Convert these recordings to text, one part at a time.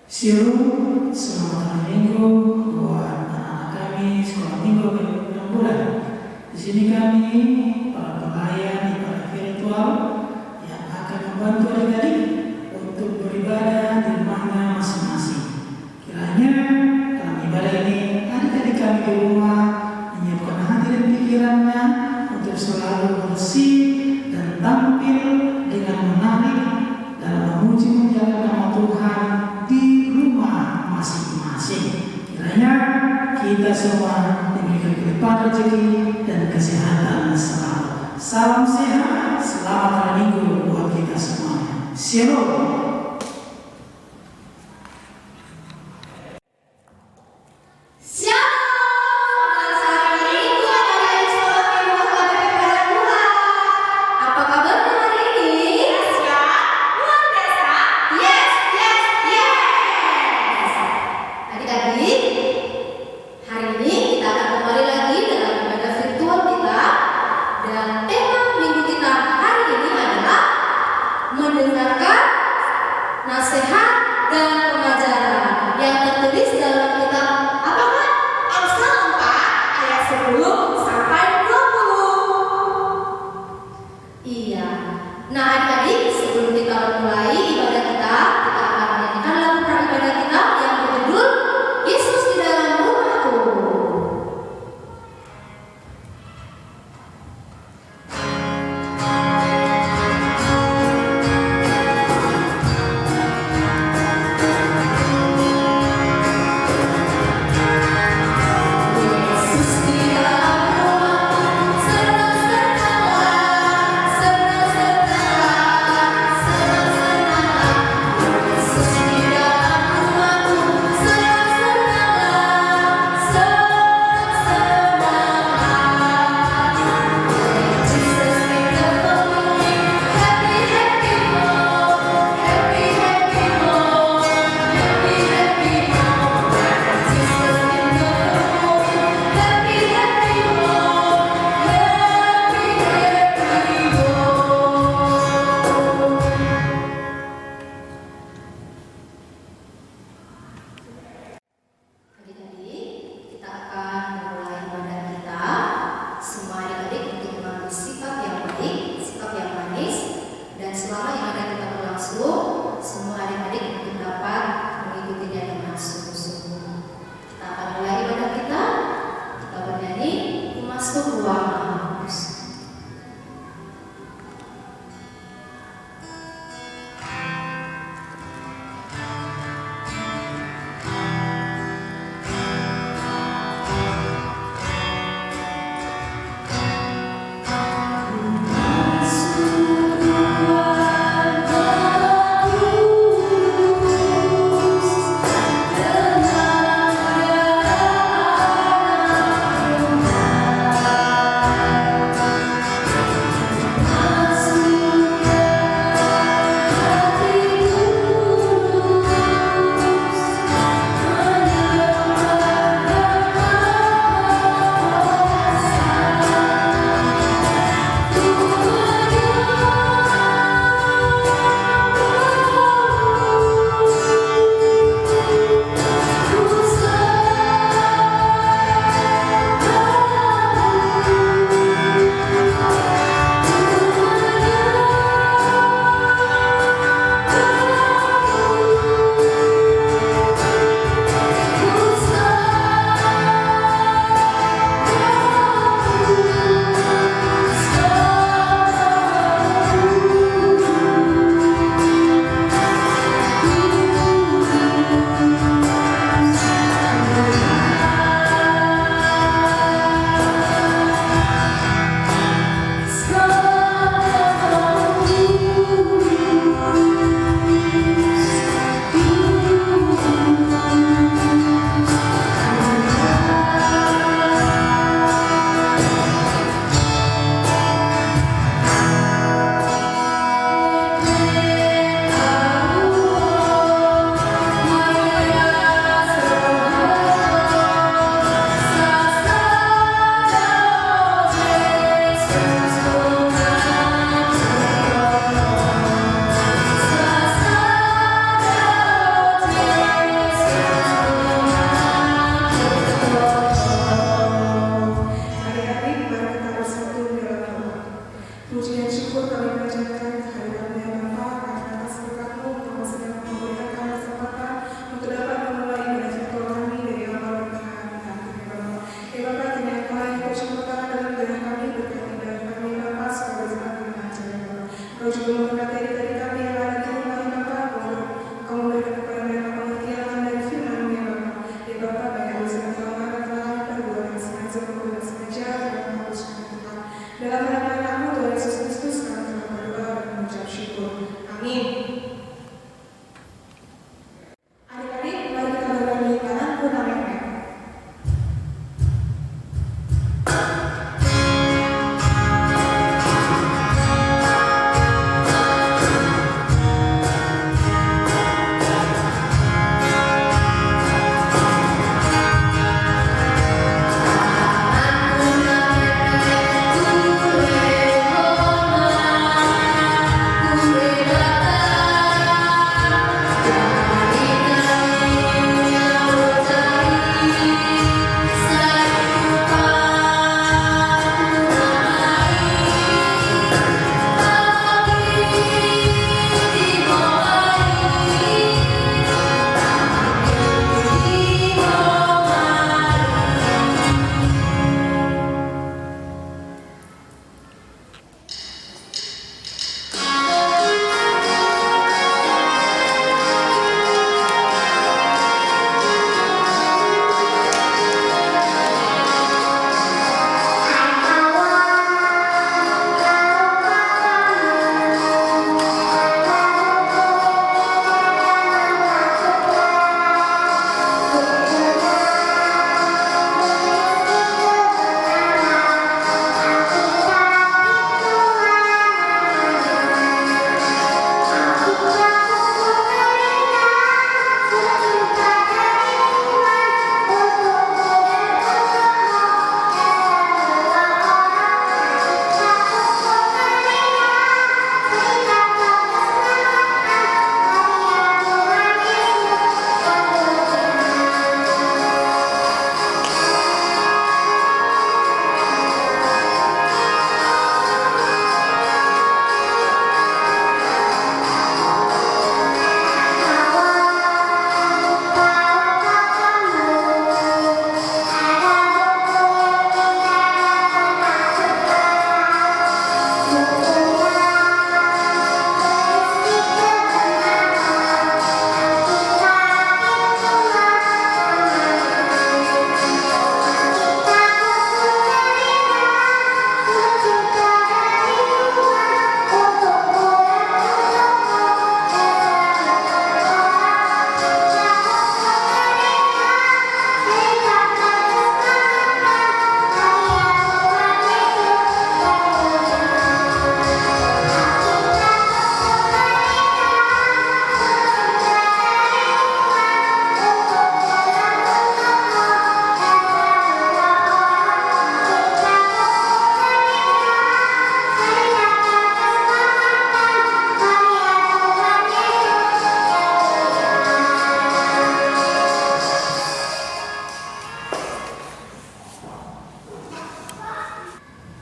Shalom, selamat hari Minggu buat anak-anak kami sekolah Minggu ke-6 bulan. Di sini kami para pelayan ibadah virtual yang akan membantu adik-adik untuk beribadah di rumahnya masing-masing. Kiranya dalam ibadah ini adik-adik kami di rumah menyiapkan hati dan pikirannya untuk selalu bersih dan tampil dengan menarik dalam memuji menjalankan nama Tuhan di rumah masing-masing. Kiranya kita semua diberikan kelimpahan rezeki dan kesehatan selalu. Salam sehat, selamat hari Minggu buat kita semuanya. Shalom. syukur kami panjatkan kehadiran ya Bapa karena atas berkat-Mu untuk masih dapat memberikan kami kesempatan untuk dapat memulai ibadah jadwal kami dari awal pertengahan nanti ya Bapa. Ya Bapa, kiranya Engkau yang ikut campur tangan dalam ibadah kami, berkati ibadah kami ya Bapa supaya berjalan dengan lancar ya Bapa. Engkau juga memberkati adik-adik kami yang ada di rumah ya Bapa, Engkau memberikan kepada mereka pengertian dan firman-Mu ya Bapa. Ya Bapa, baik yang bisa kelemahan, perbuatan sengaja maupun tidak sengaja, dalam menghapuskan Tuhan. Dalam nama Anakmu Tuhan Yesus Kristus kami telah berdoa dan mengucap syukur. Amin. Adik-adik, mari kita bernyanyi Tanah Puna Merah.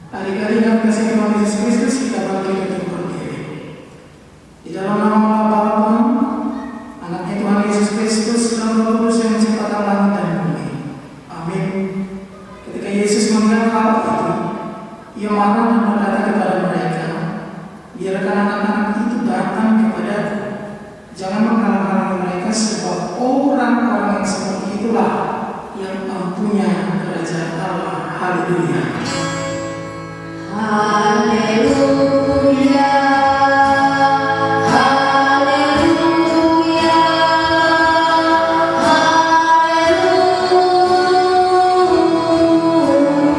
Adik-adik yang kasih Tuhan Yesus Kristus, kita bangkit untuk berdiri. Di dalam nama Bapa, Anaknya Tuhan Yesus Kristus, dan Roh Kudus yang menciptakan langit dan bumi. Amin. Ketika Yesus melihat hal itu, Ia marah dan berkata kepada mereka, biarkan anak-anak itu datang kepadaku. Jangan menghalang-halangi mereka, sebab orang-orang yang seperti itulah yang mempunyai kerajaan Allah. Haleluya. Haleluya, haleluya,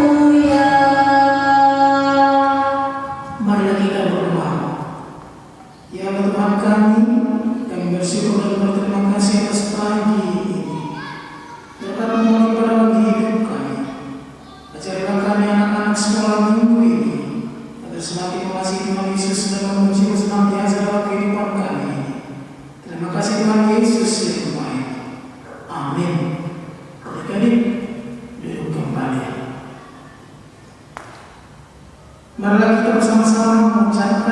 haleluya. Marilah kita berdoa. Ya Tuhan kami, kami bersyukur dan berterima kasih atas pagi ini. Berkat Tuhan pada pagi hidup kami. Ajarilah kami anak-anak sekolah minggu ini, agar semakin mengasihi Tuhan Yesus dan memuji senantiasa dalam kehidupan kami. Terima kasih Tuhan Yesus yang baik. Amin. Adik-adik, duduk kembali. Marilah kita bersama-sama mengucapkan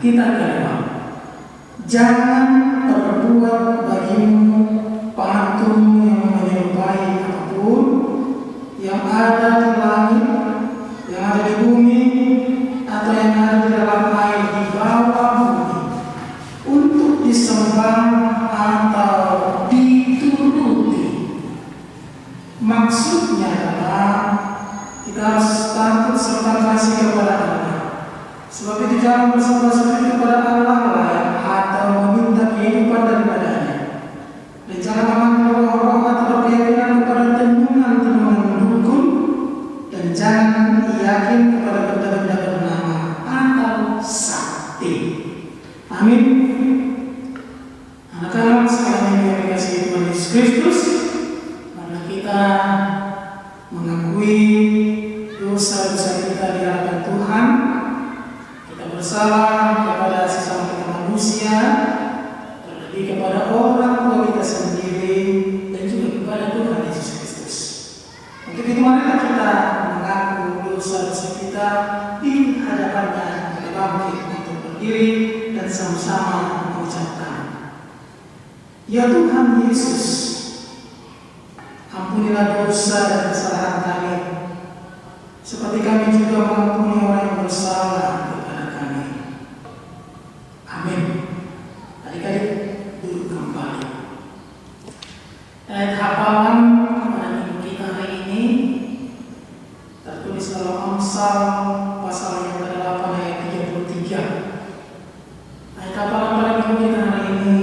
Kita kedua, jangan terbuat bagimu patung yang menyerupai apapun yang ada di langit, yang ada di bumi, atau yang ada di dalam air di bawah bumi, untuk disembah atau dituruti. Maksudnya adalah kita harus takut serta kasih kepada Allah. Sebab itu jangan bersembah seperti kepada Allah lain atau meminta kehidupan daripadanya. Dan jangan mengambil roh-roh atau berkeyakinan kepada temuan-temuan dukun, dan jangan yakin kepada benda-benda bernama atau sakti. Amin. Anak-anak sekalian yang dikasihi Tuhan Yesus Kristus, mari kita mengakui dosa-dosa kita di hadapan Tuhan. Kita bersalah kepada sesama kita manusia, terlebih kepada orang tua kita sendiri, dan juga kepada Tuhan Yesus Kristus. Untuk itu marilah kita mengaku dosa-dosa kita di hadapannya. Kita bangkit untuk berdiri dan sama-sama mengucapkan, ya Tuhan Yesus, ampunilah dosa dan kesalahan kami, seperti kami juga mengampuni orang yang bersalah kepada kami. Amin. Adik-adik duduk kembali. Ayat hafalan pada minggu kita hari ini tertulis dalam Amsal pasal yang ke-8 ayat 33. Ayat hafalan pada minggu kita hari ini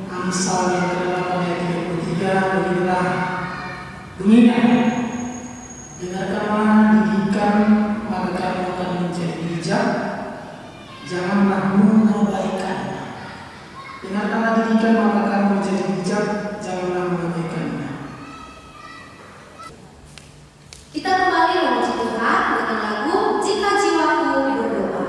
Amsal yang ke-8 ayat 33 beginilah bunyinya. Dengarkanlah didikan, maka kamu akan menjadi bijak, janganlah mengabaikannya. Dengarkanlah didikan, maka kamu menjadi bijak, janganlah mengabaikannya. Kita kembali memuji Tuhan dengan lagu Jika Jiwaku Berdoa.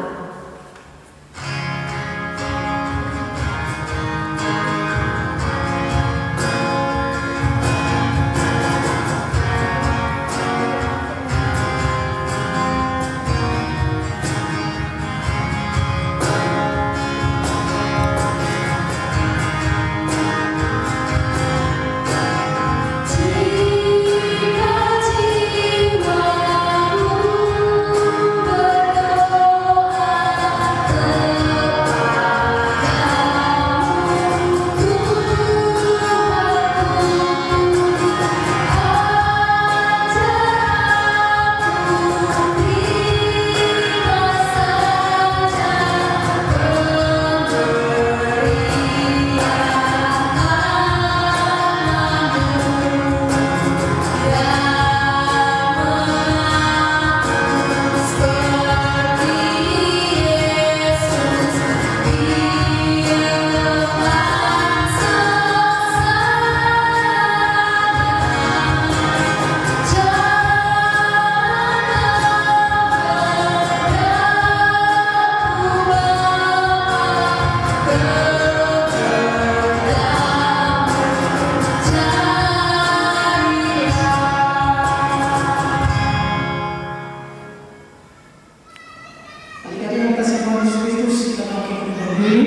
Adik-adik yang kasih Tuhan Yesus Kristus, kita bangkit berdiri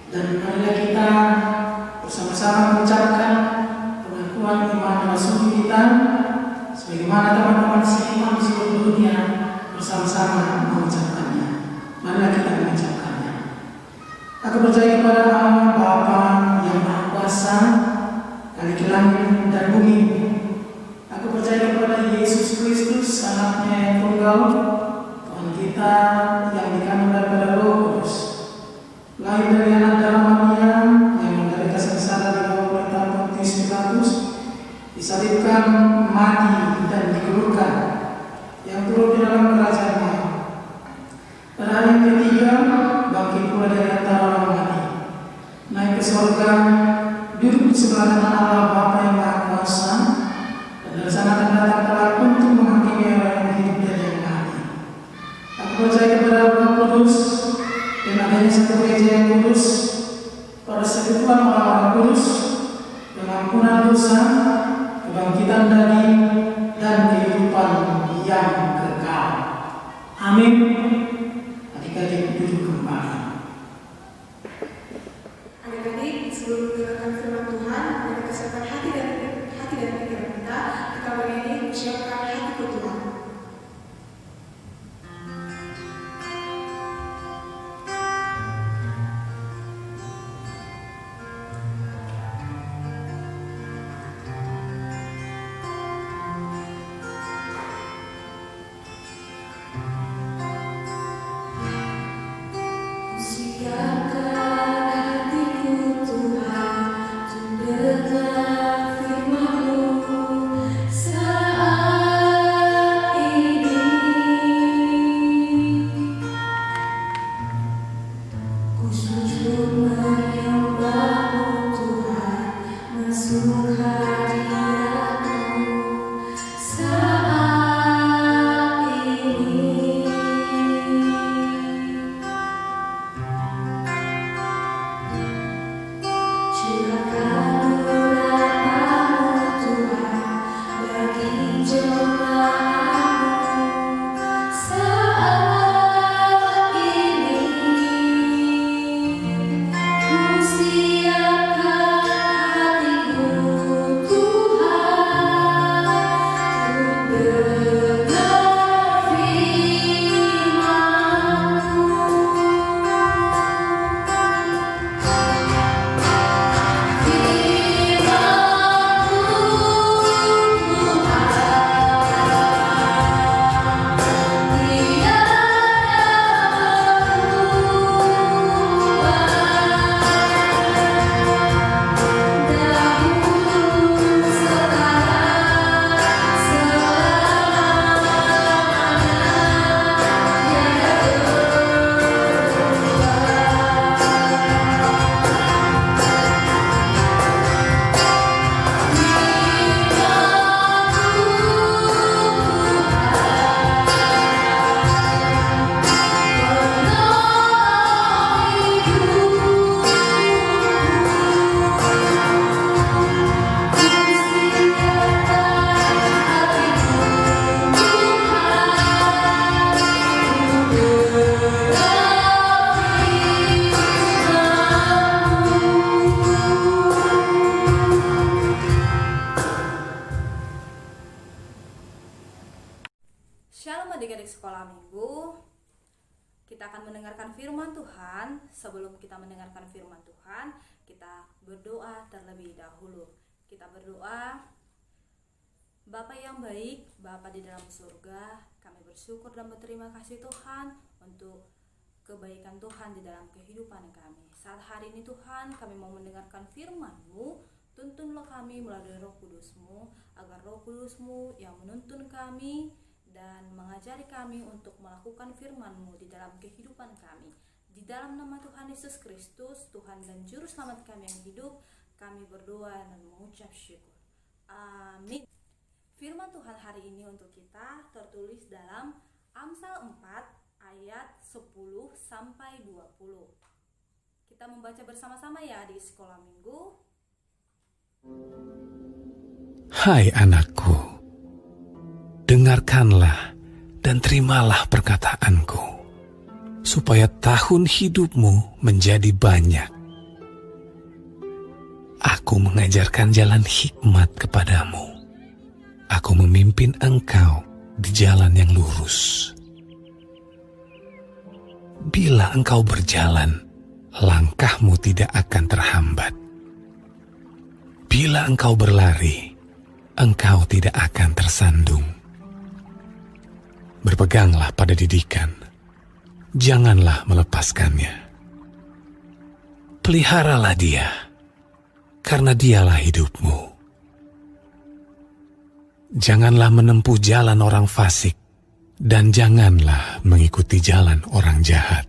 dan marilah kita bersama-sama mengucapkan pengakuan iman Rasul kita, sebagaimana teman-teman seiman di seluruh dunia bersama-sama mengucapkannya. Marilah kita mengucapkannya. Aku percaya kepada Allah Bapa yang Maha Kuasa, Khalik langit dan bumi. Aku percaya kepada Yesus Kristus, Anaknya yang tunggal, Tuhan kita yang dikandung daripada Roh Kudus, lahir dari anak darah Maria, yang menderita sengsara di bawah perintah Pontius Pilatus, disalibkan, mati dan dikuburkan, yang turun di dalam kerajaannya. Pada hari yang ketiga bangkit pula dari antara orang mati, naik ke surga, duduk di sebelah kanan Allah Bapa yang Maha Kuasa, dan dari sana akan datang kelak untuk menghakimi orang yang hidup dan yang mati. Aku percaya kepada Roh Kudus dan adanya satu gereja yang kudus, pada persekutuan orang-orang kudus, pengampunan dosa, kebangkitan daging, dan kehidupan yang kekal. Amin. Adik-adik Adik-adik, sebelum mendengarkan firman Tuhan, mari kita siapkan hati dan pikiran kita. Kita bernyanyi menyiapkan hatiku Tuhan. Shalom adik-adik sekolah minggu. Kita akan mendengarkan firman Tuhan. Sebelum kita mendengarkan firman Tuhan, kita berdoa terlebih dahulu. Kita berdoa. Bapa yang baik, Bapa di dalam surga, kami bersyukur dan berterima kasih Tuhan untuk kebaikan Tuhan di dalam kehidupan kami. Saat hari ini Tuhan, kami mau mendengarkan firman-Mu. Tuntunlah kami melalui Roh Kudus-Mu, agar Roh Kudus-Mu yang menuntun kami dan mengajari kami untuk melakukan firman-Mu di dalam kehidupan kami. Di dalam nama Tuhan Yesus Kristus, Tuhan dan Juru Selamat kami yang hidup, kami berdoa dan mengucap syukur. Amin. Firman Tuhan hari ini untuk kita tertulis dalam Amsal 4 ayat 10 sampai 20. Kita membaca bersama-sama ya di sekolah minggu. Hai anakku, dengarkanlah dan terimalah perkataanku, supaya tahun hidupmu menjadi banyak. Aku mengajarkan jalan hikmat kepadamu. Aku memimpin engkau di jalan yang lurus. Bila engkau berjalan, langkahmu tidak akan terhambat. Bila engkau berlari, engkau tidak akan tersandung. Berpeganglah pada didikan, janganlah melepaskannya. Peliharalah dia, karena dialah hidupmu. Janganlah menempuh jalan orang fasik, dan janganlah mengikuti jalan orang jahat.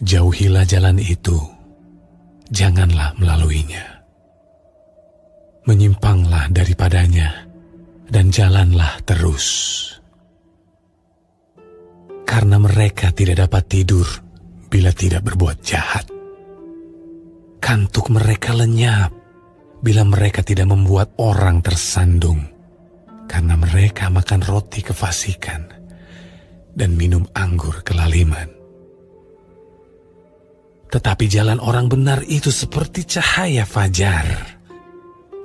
Jauhilah jalan itu, janganlah melaluinya. Menyimpanglah daripadanya, dan jalanlah terus. Karena mereka tidak dapat tidur bila tidak berbuat jahat. Kantuk mereka lenyap bila mereka tidak membuat orang tersandung, karena mereka makan roti kefasikan dan minum anggur kelaliman. Tetapi jalan orang benar itu seperti cahaya fajar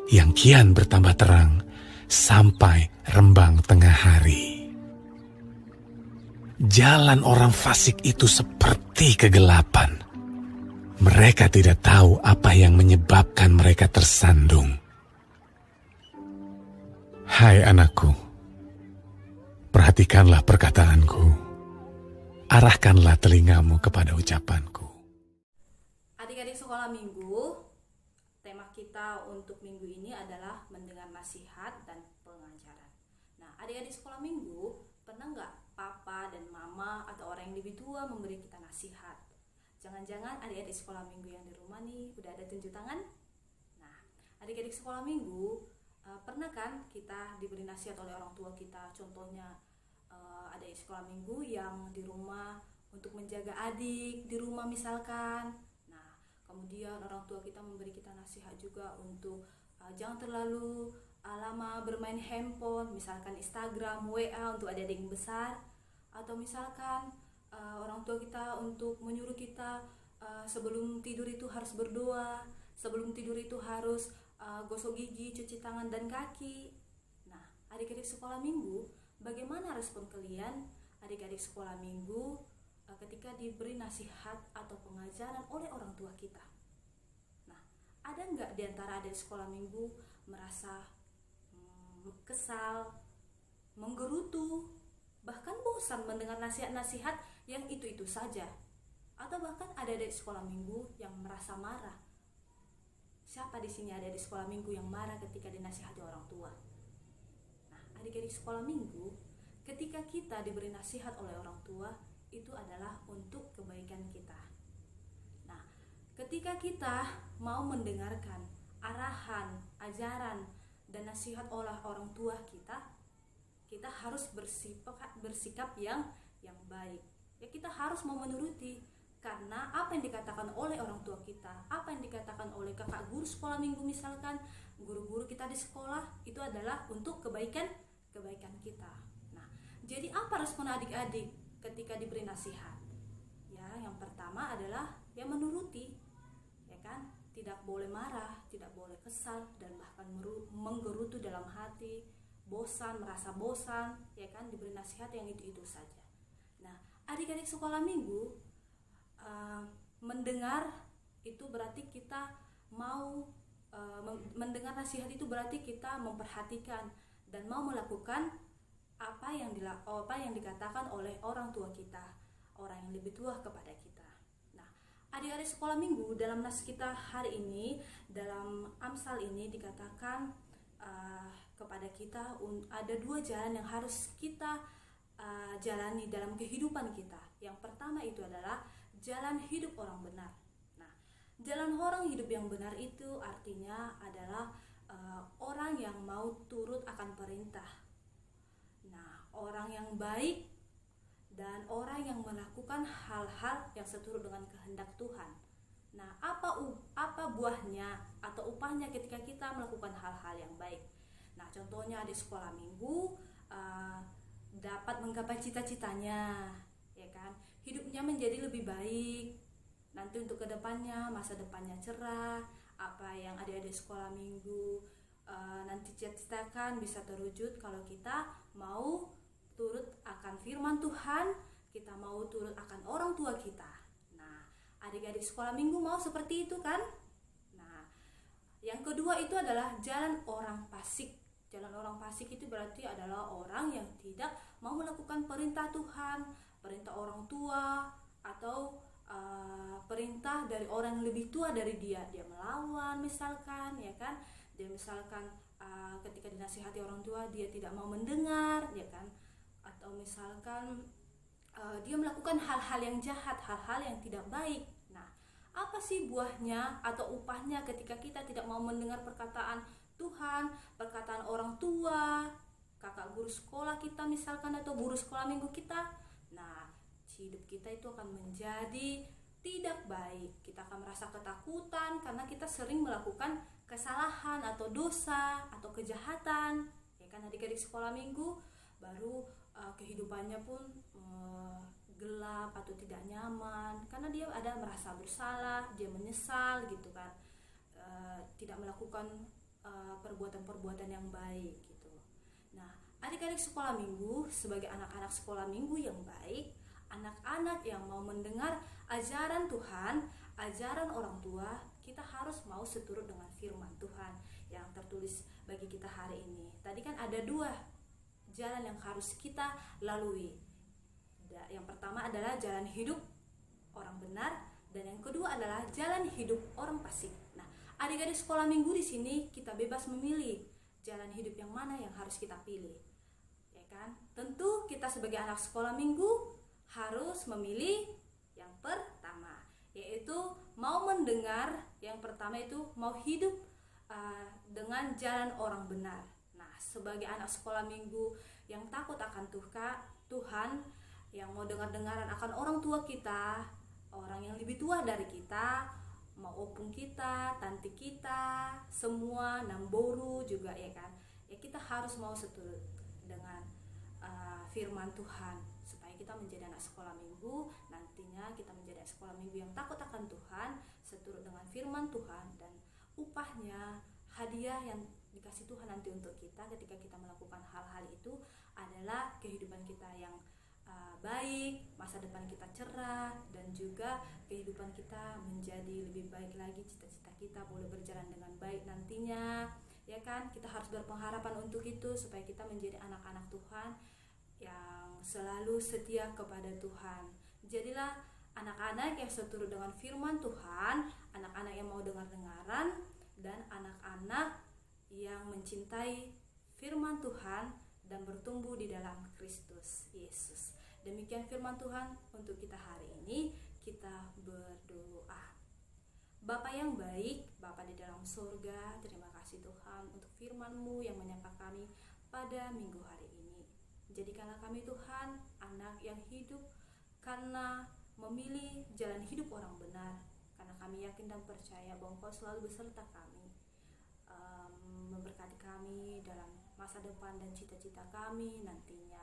yang kian bertambah terang sampai rembang tengah hari. Jalan orang fasik itu seperti kegelapan. Mereka tidak tahu apa yang menyebabkan mereka tersandung. Hai anakku, perhatikanlah perkataanku. Arahkanlah telingamu kepada ucapanku. Adik-adik sekolah minggu, tema kita untuk minggu ini adalah mendengar nasihat dan pengajaran. Nah, adik-adik sekolah minggu, pernah nggak papa dan mama atau orang yang lebih tua memberi kita nasihat? Jangan-jangan adik-adik sekolah minggu yang di rumah nih udah ada tunjuk tangan? Nah, adik-adik sekolah minggu, pernah kan kita diberi nasihat oleh orang tua kita? Contohnya adik sekolah minggu yang di rumah untuk menjaga adik di rumah misalkan. Nah, kemudian orang tua kita memberi kita nasihat juga untuk jangan terlalu lama bermain handphone, misalkan Instagram, WA untuk adik-adik yang besar. Atau misalkan orang tua kita untuk menyuruh kita sebelum tidur itu harus berdoa, sebelum tidur itu harus gosok gigi, cuci tangan dan kaki. Nah, adik-adik sekolah minggu, bagaimana respon kalian adik-adik sekolah minggu ketika diberi nasihat atau pengajaran oleh orang tua kita? Nah, ada nggak di antara adik sekolah minggu merasa kesal, menggerutu, bahkan bosan mendengar nasihat-nasihat yang itu-itu saja? Atau bahkan ada adik sekolah minggu yang merasa marah? Siapa di sini ada di sekolah minggu yang marah ketika dinasihati orang tua? Nah, adik-adik sekolah minggu, ketika kita diberi nasihat oleh orang tua, itu adalah untuk kebaikan kita. Nah, ketika kita mau mendengarkan arahan, ajaran, dan nasihat oleh orang tua kita, kita harus bersikap yang baik. Ya, kita harus mau menuruti, karena apa yang dikatakan oleh orang tua kita, apa yang dikatakan oleh kakak guru sekolah minggu misalkan, guru-guru kita di sekolah, itu adalah untuk kebaikan kita. Nah, jadi apa respon adik-adik ketika diberi nasihat? Ya, yang pertama adalah ya menuruti, ya kan? Tidak boleh marah, tidak boleh kesal, dan bahkan menggerutu dalam hati, bosan, merasa bosan, ya kan, diberi nasihat yang itu-itu saja. Nah, adik-adik sekolah minggu, mendengar itu berarti kita mau mendengar nasihat itu berarti kita memperhatikan dan mau melakukan apa yang dikatakan oleh orang tua kita, orang yang lebih tua kepada kita. Nah, adik-adik sekolah minggu, dalam nas kita hari ini, dalam Amsal ini dikatakan kepada kita ada dua jalan yang harus kita jalani dalam kehidupan kita. Yang pertama itu adalah jalan hidup orang benar. Nah, jalan orang hidup yang benar itu artinya adalah orang yang mau turut akan perintah. Nah, orang yang baik dan orang yang melakukan hal-hal yang seturut dengan kehendak Tuhan. Nah, apa buahnya atau upahnya ketika kita melakukan hal-hal yang baik? Nah, contohnya di sekolah minggu dapat menggapai cita-citanya, ya kan? Hidupnya menjadi lebih baik. Nanti untuk kedepannya, masa depannya cerah. Apa yang adik-adik sekolah minggu nanti cita-citakan bisa terwujud kalau kita mau turut akan firman Tuhan, kita mau turut akan orang tua kita. Nah, adik-adik sekolah minggu mau seperti itu kan? Nah, yang kedua itu adalah jalan orang fasik. Jalan orang fasik itu berarti adalah orang yang tidak mau melakukan perintah Tuhan, perintah orang tua, atau perintah dari orang yang lebih tua dari dia. Dia melawan misalkan, ya kan? Dia misalkan ketika dinasihati orang tua dia tidak mau mendengar, ya kan? Atau misalkan dia melakukan hal-hal yang jahat, hal-hal yang tidak baik. Nah, apa sih buahnya atau upahnya ketika kita tidak mau mendengar perkataan Tuhan, perkataan orang tua, kakak guru sekolah kita misalkan, atau guru sekolah minggu kita? Nah, hidup kita itu akan menjadi tidak baik. Kita akan merasa ketakutan karena kita sering melakukan kesalahan atau dosa atau kejahatan, ya kan adik-adik sekolah minggu. Baru kehidupannya pun gelap atau tidak nyaman, karena dia ada merasa bersalah, dia menyesal gitu kan, tidak melakukan perbuatan-perbuatan yang baik gitu. Nah, adik-adik sekolah minggu sebagai anak-anak sekolah minggu yang baik, anak-anak yang mau mendengar ajaran Tuhan, ajaran orang tua, kita harus mau seturut dengan firman Tuhan yang tertulis bagi kita hari ini. Tadi kan ada 2 jalan yang harus kita lalui. Yang pertama adalah jalan hidup orang benar, dan yang kedua adalah jalan hidup orang fasik. Nah, adik-adik sekolah minggu di sini kita bebas memilih jalan hidup yang mana yang harus kita pilih, ya kan? Tentu kita sebagai anak sekolah minggu harus memilih yang pertama, yaitu mau mendengar. Yang pertama itu mau hidup dengan jalan orang benar. Nah, sebagai anak sekolah minggu yang takut akan Tuhan, yang mau dengar-dengaran akan orang tua kita, orang yang lebih tua dari kita, mau opung kita, tanti kita, semua namboru juga, ya kan? Ya, kita harus mau seturut dengan firman Tuhan supaya kita menjadi anak sekolah minggu. Nantinya kita menjadi anak sekolah minggu yang takut akan Tuhan, seturut dengan firman Tuhan, dan upahnya, hadiah yang dikasih Tuhan nanti untuk kita ketika kita melakukan hal-hal itu adalah kehidupan kita yang baik, masa depan kita cerah, dan juga kehidupan kita menjadi lebih baik lagi, cita-cita kita boleh berjalan dengan baik nantinya, ya kan? Kita harus berpengharapan untuk itu supaya kita menjadi anak-anak Tuhan yang selalu setia kepada Tuhan. Jadilah anak-anak yang seturut dengan firman Tuhan, anak-anak yang mau dengar-dengaran, dan anak-anak yang mencintai firman Tuhan dan bertumbuh di dalam Kristus Yesus. Demikian firman Tuhan untuk kita hari ini. Kita berdoa. Bapa yang baik, Bapa di dalam surga, terima kasih Tuhan untuk firman-Mu yang menyapa kami pada minggu hari ini. Jadikanlah kami Tuhan anak yang hidup karena memilih jalan hidup orang benar, karena kami yakin dan percaya bahwa Engkau selalu beserta kami, memberkati kami dalam masa depan dan cita-cita kami nantinya.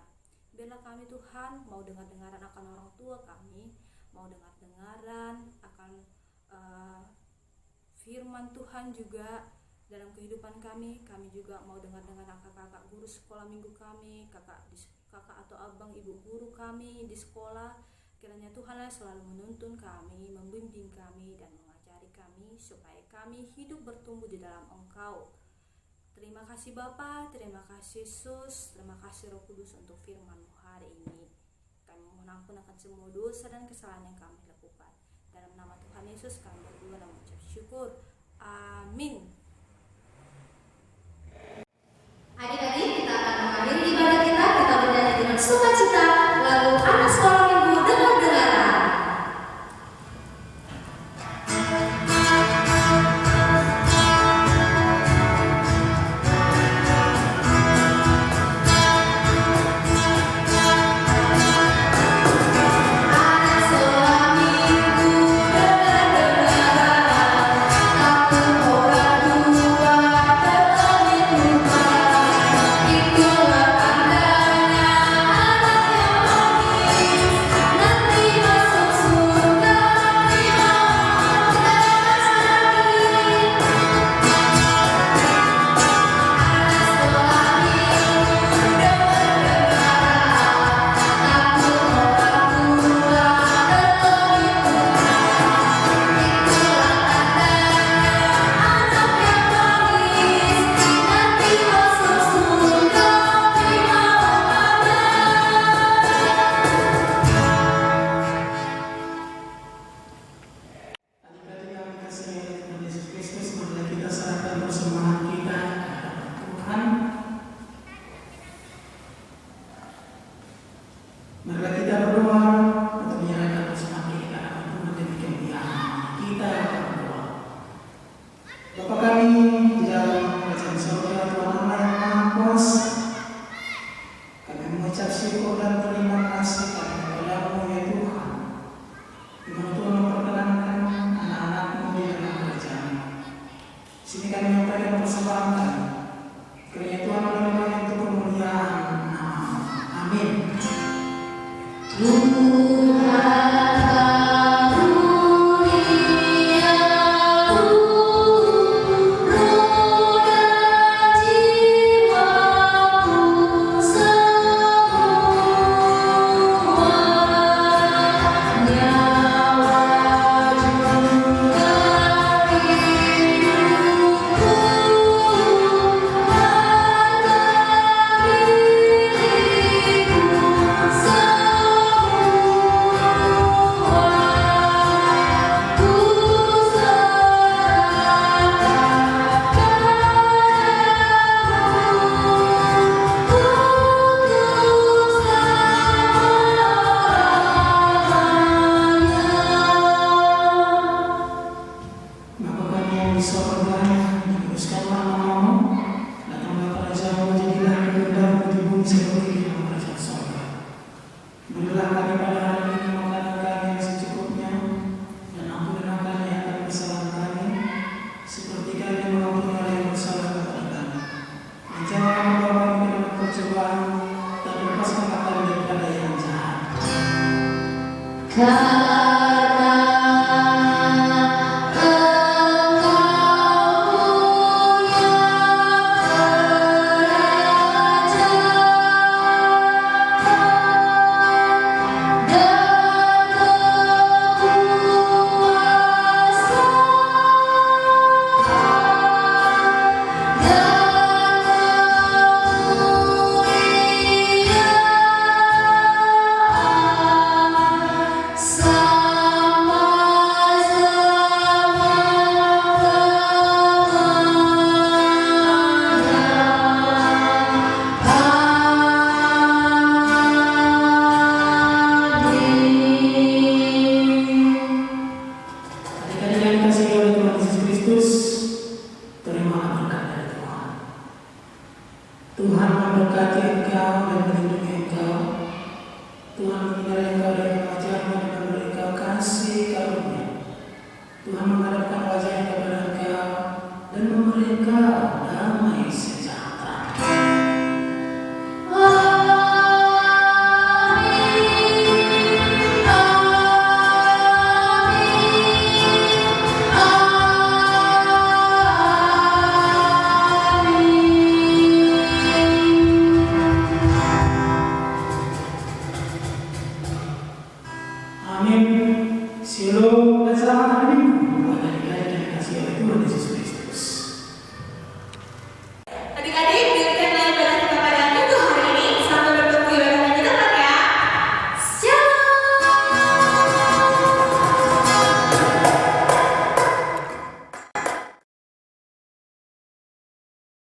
Biarlah kami Tuhan mau dengar-dengaran akan orang tua kami, mau dengar-dengaran akan firman Tuhan juga dalam kehidupan kami. Kami juga mau dengar-dengaran kakak-kakak guru sekolah minggu kami, kakak atau abang ibu guru kami di sekolah. Kiranya Tuhanlah selalu menuntun kami, membimbing kami, dan mengajari kami supaya kami hidup bertumbuh di dalam Engkau. Terima kasih Bapa, terima kasih Yesus, terima kasih Roh Kudus untuk firman-Mu hari ini. Kami mohon ampun akan semua dosa dan kesalahan yang kami lakukan. Dalam nama Tuhan Yesus kami berdoa dan mengucap syukur. Amin. Adik-adik, kita akan mengakhiri ibadah kita bernyanyi dengan sukacita lagu anak sekolah minggu dengar-dengaran. Marilah kita berdoa untuk menyerahkan bersama kita untuk menjadi kemuliaan kita berdoa. Bapa kami di dalam kerajaan surga, Tuhan Allah yang Maha Kuasa, kami mengucap syukur dan terima kasih kepada-Mu ya Tuhan, di mana Tuhan memperkenankan anak-anak-Mu di dalam kerajaan. Di sini kami menyampaikan bersama Adik-adik yang dikasihi oleh Tuhan Yesus Kristus, terima berkat dari Tuhan. Tuhan memberkati engkau dan melindungi engkau. Tuhan menyinari engkau dengan wajah-Nya dan memberi engkau kasih karunia. Tuhan menghadapkan wajah-Nya kepada engkau dan memberi engkau